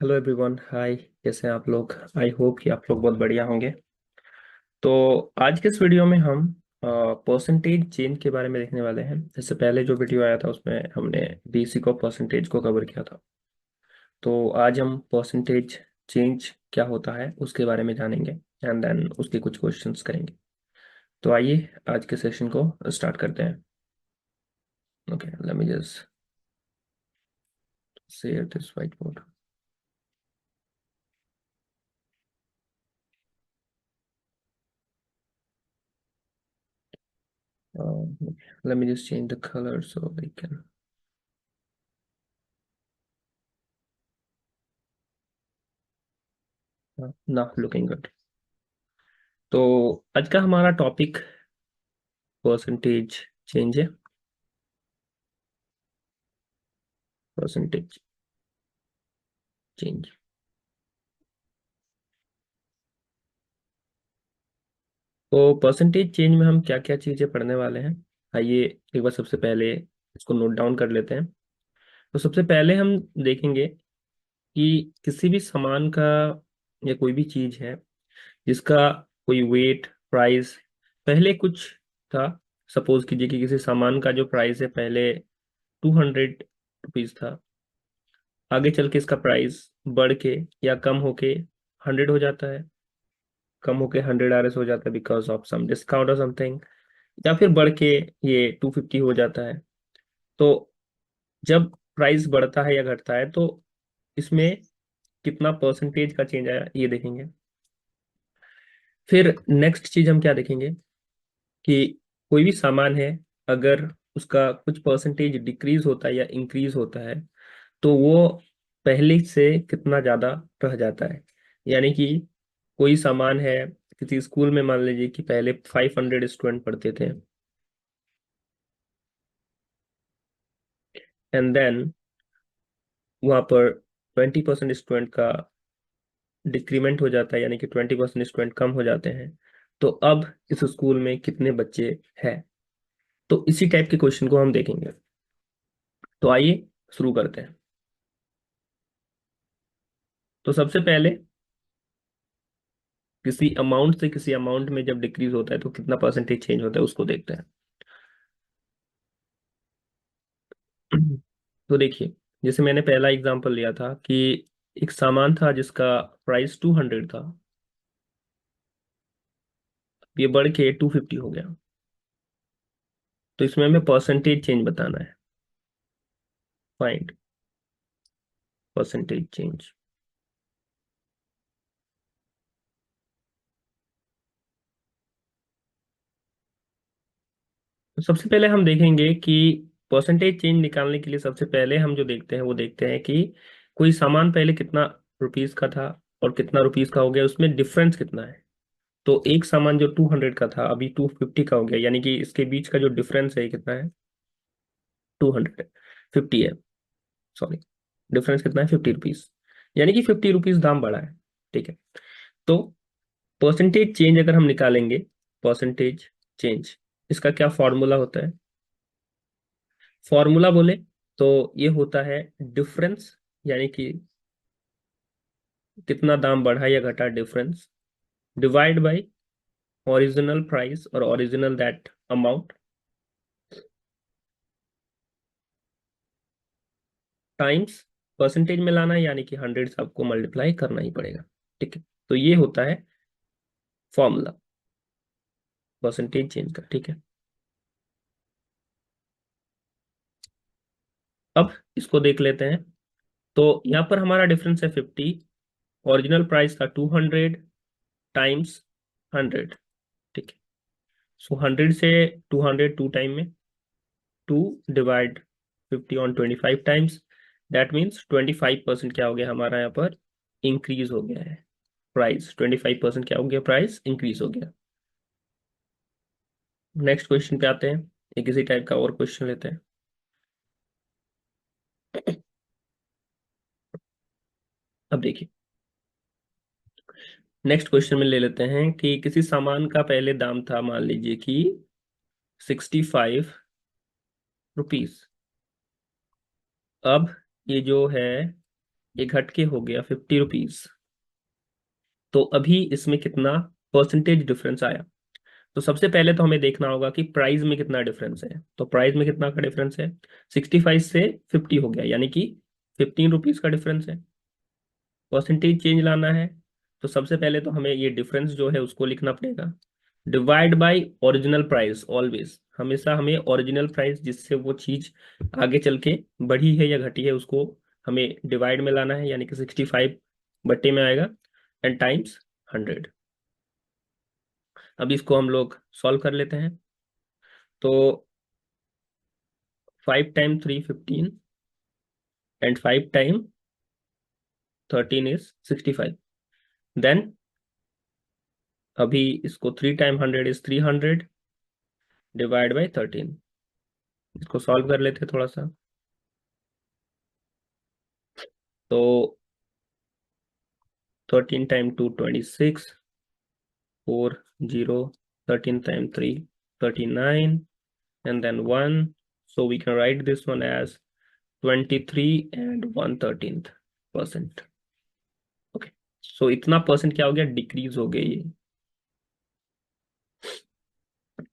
Hello everyone, हाय। कैसे हैं आप लोग? आई होप कि आप लोग बहुत बढ़िया होंगे। तो आज के इस वीडियो में हम परसेंटेज चेंज के बारे में देखने वाले हैं। इससे पहले जो वीडियो आया था उसमें हमने बेसिक ऑफ परसेंटेज को कवर किया था। तो आज हम परसेंटेज चेंज क्या होता है उसके बारे में जानेंगे एंड देन उसके कुछ क्वेश्चंस करेंगे। तो आइए आज के सेशन को स्टार्ट करते हैं। Okay, late me just share this white board. Let me just change the color so we can now looking good। तो आज का हमारा टॉपिक परसेंटेज चेंज है। Percentage change. तो परसेंटेज चेंज में हम क्या क्या चीजें पढ़ने वाले हैं, आइए एक बार सबसे पहले इसको नोट डाउन कर लेते हैं। तो सबसे पहले हम देखेंगे कि किसी भी सामान का या कोई भी चीज है जिसका कोई वेट प्राइस पहले कुछ था। सपोज कीजिए कि किसी सामान का जो प्राइस है पहले 200 रुपीज था। आगे चल के इसका प्राइस बढ़ के या कम होके 100 हो जाता है। कम होके 100 RS हो जाता है बिकॉज ऑफ सम डिस्काउंट और समथिंग। या फिर बढ़ के ये 250 हो जाता है। तो जब प्राइस बढ़ता है या घटता है तो इसमें कितना परसेंटेज का चेंज आया ये देखेंगे। फिर नेक्स्ट चीज हम क्या देखेंगे कि कोई भी सामान है, अगर उसका कुछ परसेंटेज डिक्रीज होता है या इंक्रीज होता है तो वो पहले से कितना ज्यादा रह जाता है। यानी कि कोई सामान है, किसी स्कूल में मान लीजिए कि पहले 500 स्टूडेंट पढ़ते थे एंड देन वहाँ पर 20% स्टूडेंट का डिक्रीमेंट हो जाता है, यानी कि 20% स्टूडेंट कम हो जाते हैं। तो अब इस स्कूल में कितने बच्चे हैं? तो इसी टाइप के क्वेश्चन को हम देखेंगे। तो आइए शुरू करते हैं। तो सबसे पहले किसी अमाउंट से किसी अमाउंट में जब डिक्रीज होता है तो कितना परसेंटेज चेंज होता है उसको देखते हैं। तो देखिए, जैसे मैंने पहला एग्जांपल लिया था कि एक सामान था जिसका प्राइस 200 था। ये बढ़ के 250 हो गया। तो इसमें हमें परसेंटेज चेंज बताना है। Find percentage change. तो सबसे पहले हम देखेंगे कि परसेंटेज चेंज निकालने के लिए सबसे पहले हम जो देखते हैं वो देखते हैं कि कोई सामान पहले कितना रुपीस का था और कितना रुपीस का हो गया, उसमें डिफरेंस कितना है। तो एक सामान जो 200 का था अभी 250 का हो गया, यानी कि इसके बीच का जो डिफरेंस है ये कितना है? 250 है। सॉरी, डिफरेंस कितना है? 50 रुपीज। यानी कि 50 रुपीज दाम बढ़ा है। ठीक है। तो परसेंटेज चेंज अगर हम निकालेंगे, परसेंटेज चेंज, इसका क्या फॉर्मूला होता है? फॉर्मूला बोले तो ये होता है डिफरेंस, यानी कि कितना दाम बढ़ा या घटा, difference divide by original price और original that amount times percentage में लाना है, यानी कि 100 से आपको मल्टीप्लाई करना ही पड़ेगा। ठीक है। तो ये होता है फॉर्मूला परसेंटेज चेंज का। ठीक है। अब इसको देख लेते हैं। तो यहाँ पर हमारा डिफरेंस है 50। ओरिजिनल प्राइस था 200 टाइम्स 100। ठीक है। सो 100 से 200 टू टाइम में, 2 divide 50 on 25 times. That means 25% क्या हो गया हमारा यहाँ पर? इंक्रीज हो गया है प्राइस। 25% क्या हो गया? प्राइस इंक्रीज हो गया। नेक्स्ट क्वेश्चन पे आते हैं। एक इसी टाइप का और क्वेश्चन लेते हैं। अब देखिए, नेक्स्ट क्वेश्चन में ले लेते हैं कि किसी सामान का पहले दाम था मान लीजिए कि 65 रुपीज। अब ये जो है ये घट के हो गया 50 रुपीज। तो अभी इसमें कितना परसेंटेज डिफरेंस आया? तो सबसे पहले तो हमें देखना होगा कि प्राइस में कितना डिफरेंस है। तो प्राइस में कितना का डिफरेंस है? 65 से 50 हो गया, यानी कि 15 रुपीज का डिफरेंस है। परसेंटेज चेंज लाना है तो सबसे पहले तो हमें ये डिफरेंस जो है उसको लिखना पड़ेगा। Divide by original price, always हमेशा हमें ओरिजिनल प्राइस जिससे वो चीज आगे चल के बढ़ी है या घटी है उसको हमें डिवाइड में लाना है, यानी कि 65 बट्टे में आएगा एंड टाइम्स 100। अब इसको हम लोग सॉल्व कर लेते हैं। तो 5 time 3 15 and 5 time 13 is 65। Then अभी इसको 3 टाइम 100 इज 300 डिवाइड बाई 13। इसको सॉल्व कर लेते हैं थोड़ा सा। तो 13 time 2 26, 4 0, 13 time 3 39 and then 1, so we can write this one as 23 and 1/13 percent। Okay, सो इतना परसेंट क्या हो गया? डिक्रीज हो गया ये।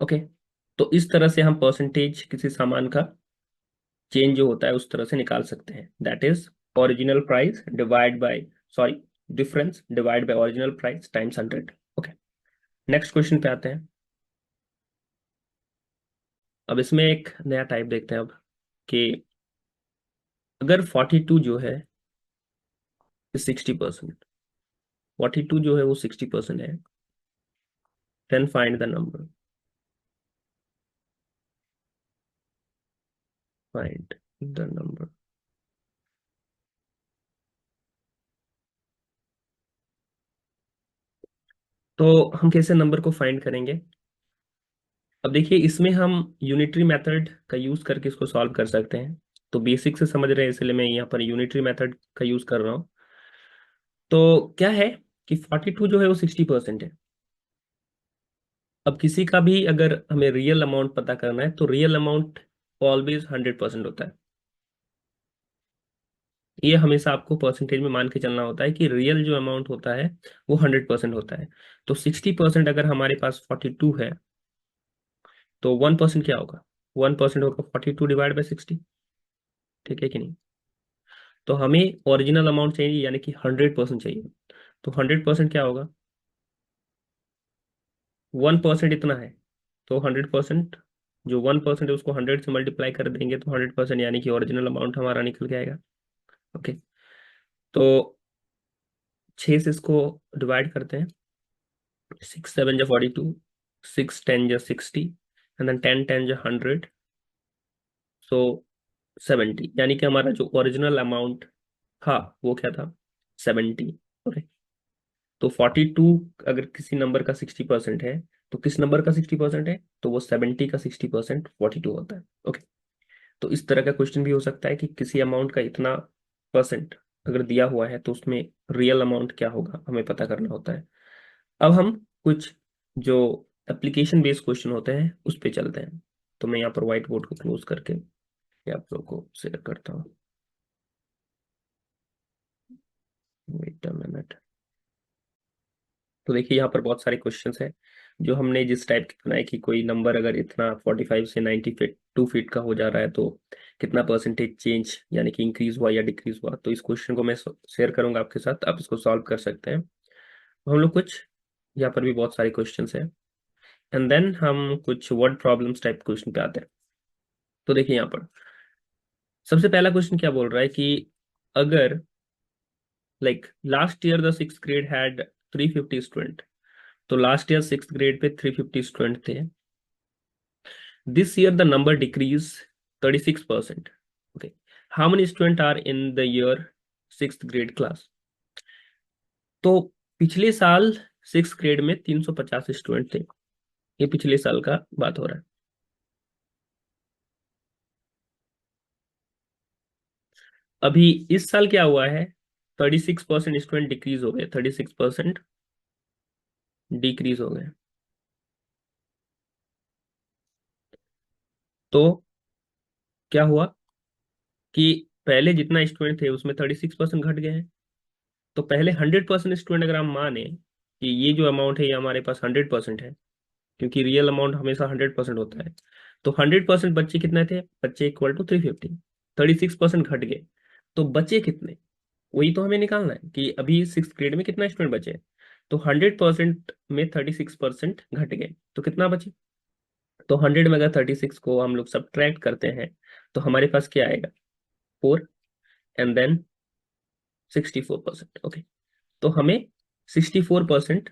ओके, तो इस तरह से हम परसेंटेज किसी सामान का चेंज जो होता है उस तरह से निकाल सकते हैं। That is original price divide by, sorry, difference divide by original price times 100। Okay, next question पे आते हैं। अब इसमें एक नया टाइप देखते हैं अब कि अगर 42 जो है 60%, 42 जो है वो 60% है, then find the number. Find the number. तो हम कैसे नंबर को फाइंड करेंगे? अब देखिए, इसमें हम यूनिटरी मेथड का यूज करके इसको सॉल्व कर सकते हैं। तो बेसिक से समझ रहे हैं इसलिए मैं यहाँ पर यूनिटरी मेथड का यूज कर रहा हूँ। तो क्या है कि 42 जो है वो 60% है। अब किसी का भी अगर हमें रियल अमाउंट पता करना है तो रियल अमाउंट ऑलवेज 100% होता है। ये हमेशा आपको परसेंटेज में मान के चलना होता है कि रियल जो अमाउंट होता है वो 100% होता है। तो 60% अगर हमारे पास 42 है तो 1% क्या होगा? 1% होगा 42 डिवाइड बाई 60। ठीक है कि नहीं? तो हमें ओरिजिनल अमाउंट चाहिए, यानी कि 100% चाहिए। तो 100% क्या होगा? 1% इतना है, तो 100%, जो 1% है उसको 100 से मल्टीप्लाई कर देंगे तो 100%, यानी कि ओरिजिनल अमाउंट हमारा निकल के आएगा। ओके, तो 6 से इसको डिवाइड करते हैं। 6 7 जा 42, 6 10 जा 60 एंड देन 10 10 जा 100, सो 70, यानी कि हमारा जो ओरिजिनल अमाउंट था वो क्या था? 70। ओके, तो 42 अगर किसी नंबर का 60% है तो किस नंबर का 60% है? तो वो 70 का 60% 42 होता है। ओके, तो इस तरह का क्वेश्चन भी हो सकता है कि किसी अमाउंट का इतना परसेंट अगर दिया हुआ है तो उसमें रियल अमाउंट क्या होगा हमें पता करना होता है। अब हम कुछ जो एप्लीकेशन बेस्ड क्वेश्चन होते हैं उस पे चलते हैं। तो मैं यहाँ पर व्हाइट बोर्ड को क्लोज करके ये आप लोग को शेयर करता हूँ। Wait a minute. तो देखिए, यहाँ पर बहुत सारे क्वेश्चंस हैं जो हमने जिस टाइप के बनाए कि कोई नंबर अगर इतना 45 से 92 फीट का हो जा रहा है तो कितना परसेंटेज चेंज, यानी कि इंक्रीज हुआ या डिक्रीज हुआ। तो इस क्वेश्चन को मैं शेयर करूंगा आपके साथ, आप इसको सॉल्व कर सकते हैं। तो हम लोग कुछ, यहाँ पर भी बहुत सारे क्वेश्चंस हैं एंड देन हम कुछ वर्ड प्रॉब्लम्स टाइप क्वेश्चन पे आते हैं। तो देखिए, यहाँ पर सबसे पहला क्वेश्चन क्या बोल रहा है कि अगर like last year the six grade had 350 student. तो लास्ट ईयर सिक्स ग्रेड पे 350 स्टूडेंट थे। This year the number decreased 36%. Okay. How many students are in the year sixth grade class? तो पिछले साल सिक्स ग्रेड में 350 student थे। ये पिछले साल का बात हो रहा है। अभी इस साल क्या हुआ है? 36% स्टूडेंट डिक्रीज हो गए, 36% डिक्रीज हो गए। तो क्या हुआ कि पहले जितना स्टूडेंट थे उसमें 36% घट गए हैं। तो पहले 100% स्टूडेंट अगर हम माने कि ये जो अमाउंट है ये हमारे पास 100% है, क्योंकि रियल अमाउंट हमेशा 100% होता है, तो 100% बच्चे कितने थे, बच्चे इक्वल टू 350। 36% घट गए, तो बचे कितने, वही तो हमें निकालना है कि अभी 6th ग्रेड में कितना स्टूडेंट बचे। तो 100% में 36% घट गए, तो कितना बचे। तो 100 में अगर 36 को हम लोग सब्ट्रैक्ट करते हैं तो हमारे पास क्या आएगा, 4, एंड देन 64%। ओके, तो हमें 64%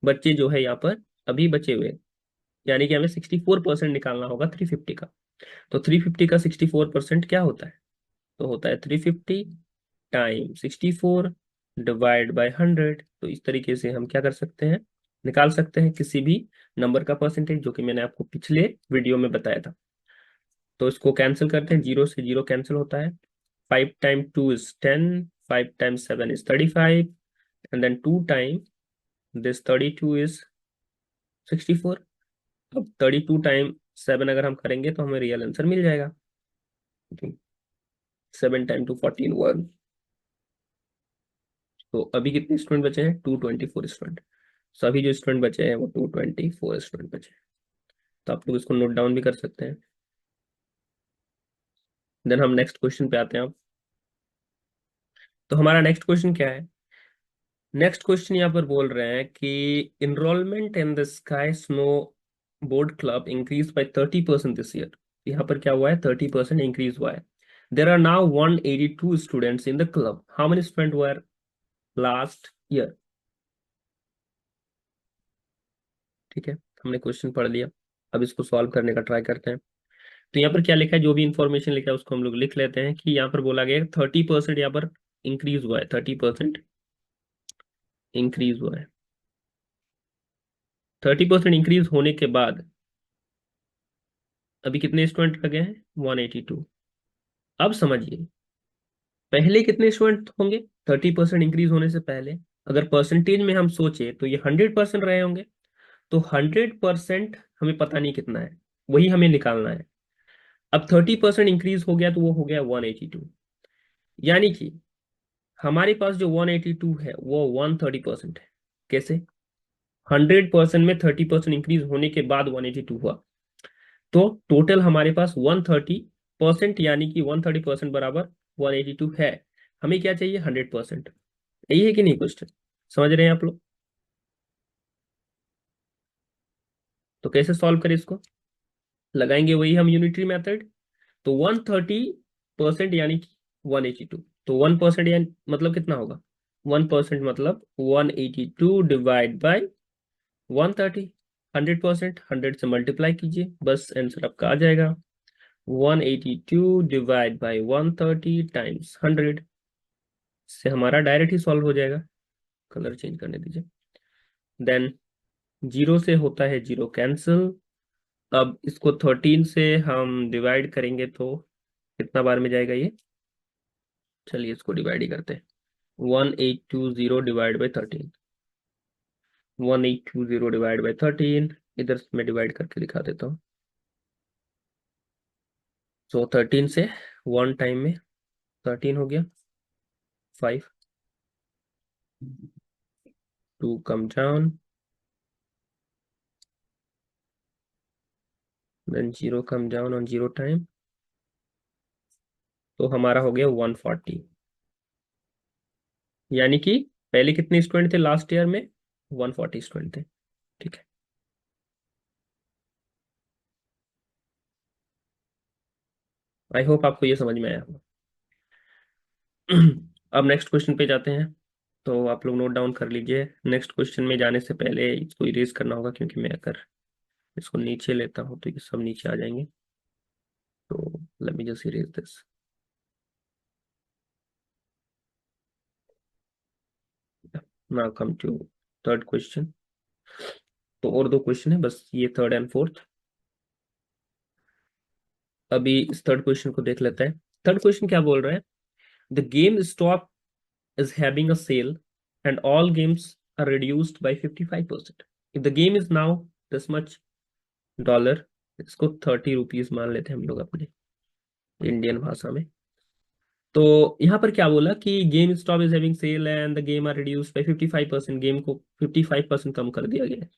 बच्चे जो है यहाँ पर अभी बचे हुए, यानी कि हमें 64% निकालना होगा 350 का। तो 350 का 64% क्या होता है, तो होता है 350 टाइम 64 डिवाइड बाय 100। तो इस तरीके से हम क्या कर सकते हैं, निकाल सकते हैं किसी भी नंबर का परसेंटेज, जो कि मैंने आपको पिछले वीडियो में बताया था। तो इसको कैंसिल करते हैं, 0 से 0 कैंसिल होता है। 5 time 2 is 10, 5 time 7 is 35, and then 2 time this 32 is 64। अब 32 टाइम 7 अगर हम करेंगे तो हमें रियल आंसर मिल जाएगा। 7 टाइम 2 14 1। तो अभी कितने स्टूडेंट बचे हैं, 224 स्टूडेंट। सभी जो स्टूडेंट बचे हैं वो 224 स्टूडेंट बचे हैं। तो आप लोग इसको नोट डाउन भी कर सकते हैं। देन हम नेक्स्ट क्वेश्चन पे आते हैं अब। तो हमारा नेक्स्ट क्वेश्चन क्या है, नेक्स्ट क्वेश्चन यहाँ पर बोल रहे हैं कि enrolment in the ski snowboard club increase by 30% this year. यहाँ पर क्या हुआ है, 30% इंक्रीज हुआ है। There are now 182 students in the club, how many student were last year. ठीक है, हमने क्वेश्चन पढ़ लिया, अब इसको सॉल्व करने का ट्राई करते हैं। तो यहाँ पर क्या लिखा है, जो भी इंफॉर्मेशन लिखा है उसको हम लोग लिख लेते हैं कि यहाँ पर बोला गया 30% यहाँ पर इंक्रीज हुआ है, 30% इंक्रीज हुआ है। 30% इंक्रीज होने के बाद अभी कितने स्टूडेंट लगे हैं, 182। अब समझिए पहले कितने स्टूडेंट होंगे, 30% इंक्रीज होने से पहले अगर परसेंटेज में हम सोचे तो ये 100% रहे होंगे। तो 100% हमें पता नहीं कितना है, वही हमें निकालना है। अब 30% इंक्रीज हो गया तो वो हो गया 182, यानी कि हमारे पास जो 182 है वो 130% है। कैसे, 100% में 30% इंक्रीज होने के बाद 182 हुआ, तो टोटल हमारे पास 130%, यानी कि 130% बराबर 182 है। हमें क्या चाहिए, 100%। यही है कि नहीं क्वेश्चन, समझ रहे हैं आप लोग। तो कैसे सॉल्व करें इसको, लगाएंगे वही हम यूनिटरी मेथड। तो 130% यानी कि 182, तो 1% यानी मतलब कितना होगा, 1% मतलब 182 डिवाइड बाई 130। 100%, 100 से मल्टीप्लाई कीजिए, बस आंसर आपका आ जाएगा। 182 डिवाइड बाई 130 टाइम्स 100 से हमारा डायरेक्ट ही सॉल्व हो जाएगा। कलर चेंज करने दीजिए। देन 0 से होता है 0 कैंसिल। अब इसको 13 से हम डिवाइड करेंगे तो कितना बार में जाएगा ये, चलिए इसको डिवाइड ही करते हैं। 1820 डिवाइड बाई 13, 1820 डिवाइड बाई 13, इधर मैं डिवाइड करके दिखा देता हूँ। तो 13 से 1 टाइम में 13 हो गया, 5, 2 come down, then 0 come down on 0 time, तो हमारा हो गया 140। यानी कि पहले कितने स्टूडेंट थे लास्ट ईयर में, 140 स्टूडेंट थे। ठीक है, आई होप आपको ये समझ में आया होगा। अब नेक्स्ट क्वेश्चन पे जाते हैं। तो आप लोग नोट डाउन कर लीजिए, नेक्स्ट क्वेश्चन में जाने से पहले इसको इरेज करना होगा, क्योंकि मैं अगर इसको नीचे लेता हूँ तो ये सब नीचे आ जाएंगे। तो let me just erase this. Now come to third question. तो और दो क्वेश्चन है बस, ये थर्ड एंड फोर्थ। अभी इस थर्ड क्वेश्चन को देख लेते हैं। थर्ड क्वेश्चन क्या बोल रहा है, the game stop is having a sale and all games are reduced by 55%. If the game is now this much dollar, इसको 30 रुपीज मान लेते हैं हम लोग अपने इंडियन भाषा में। तो यहाँ पर क्या बोला कि GameStop is having sale and the game are reduce by 55%। गेम को 55% कम कर दिया गया है,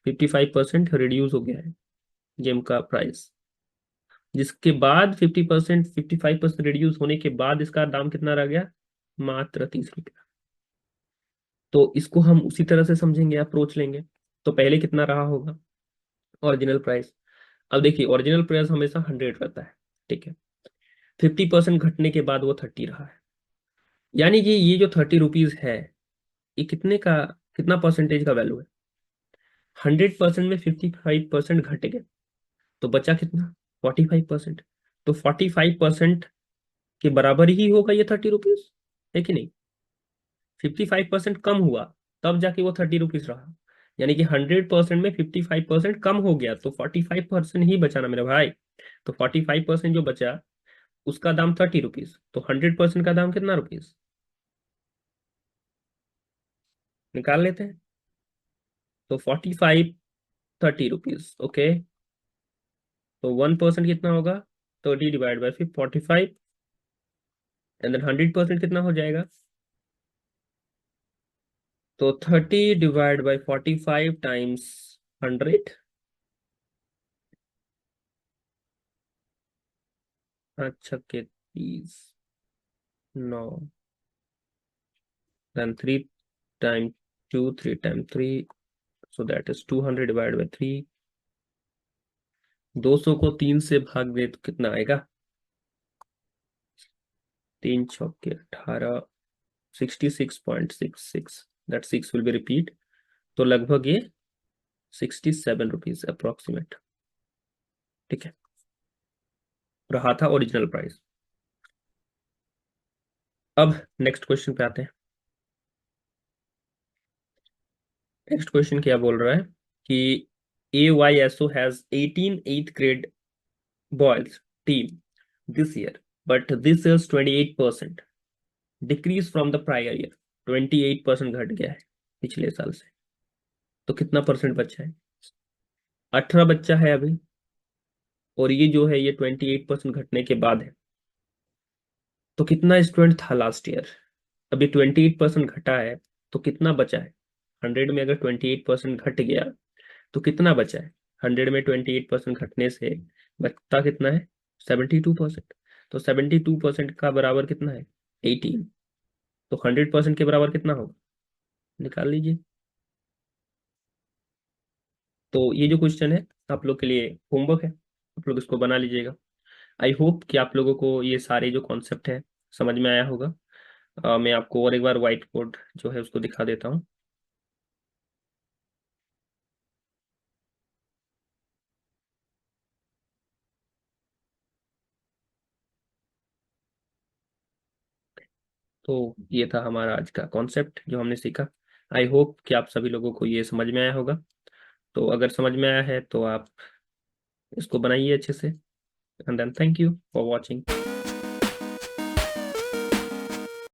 55% रिड्यूस हो गया है गेम का प्राइस। जिसके बाद 50%, 55% रिड्यूस होने के बाद इसका दाम कितना रह गया, मात्र 30 रुपया। तो इसको हम उसी तरह से समझेंगे, अप्रोच लेंगे। तो पहले कितना रहा होगा ओरिजिनल प्राइस। अब देखिए ओरिजिनल प्राइस हमेशा 100 रहता है, ठीक है। 50% घटने के बाद वो 30 रहा है, यानी कि ये जो 30 रुपीज है, ये कितने का, कितना परसेंटेज का वैल्यू है। 100% में 55% घट गए, तो बचा कितना, 45%। तो 45% के बराबर ही होगा ये 30 रुपीज, है कि नहीं। 55% कम हुआ, तब जाके वो 30 रुपीज रहा। यानी कि 100% में 55% कम हो गया, तो 45% ही बचा ना मेरा भाई। तो 45% जो बचा, उसका दाम 30 रुपीज, तो 100% का दाम कितना रुपीज, निकाल लेते हैं। तो 45, 30 रुपीज, ओके। तो 1% कितना होगा, 30 डिवाइड बाई 45, एंड देन 100% कितना हो जाएगा। तो 30 डिवाइड बाई 45 टाइम्स 100। अच्छा के 30, 9, then 3 times 2, 3 times 3, so that is 200 divide by 3। 200 को 3 से भाग दे तो कितना आएगा, 3 चौके 18, 66.66, दैट 6 विल बी रिपीट। तो लगभग ये 67 रुपीज अप्रोक्सीमेट, ठीक है, रहा था ओरिजिनल प्राइस। अब नेक्स्ट क्वेश्चन पे आते हैं। नेक्स्ट क्वेश्चन क्या बोल रहा है कि AYSO has 18 8th grade boys team this year, but this is 28% decrease from the prior year. 28% घट गया है पिछले साल से। तो कितना परसेंट बचा है, 18 बच्चा है अभी, और ये जो है ये 28% घटने के बाद है। तो कितना स्टूडेंट था लास्ट ईयर, अभी 28% घटा है, तो कितना बचा है। 100 में अगर 28% घट गया, तो कितना बचा है। 100 में 28% घटने से बचता कितना है, 72%। तो 72% का बराबर कितना है, 18। तो 100% के बराबर कितना होगा, निकाल लीजिए। तो ये जो क्वेश्चन है आप लोग के लिए होमवर्क है, आप लोग इसको बना लीजिएगा। आई होप कि आप लोगों को ये सारे जो कॉन्सेप्ट है समझ में आया होगा। मैं आपको और एक बार व्हाइट बोर्ड जो है उसको दिखा देता हूँ। तो ये था हमारा आज का कॉन्सेप्ट जो हमने सीखा। आई होप कि आप सभी लोगों को ये समझ में आया होगा। तो अगर समझ में आया है तो आप इसको बनाइए अच्छे से, and then thank you for watching.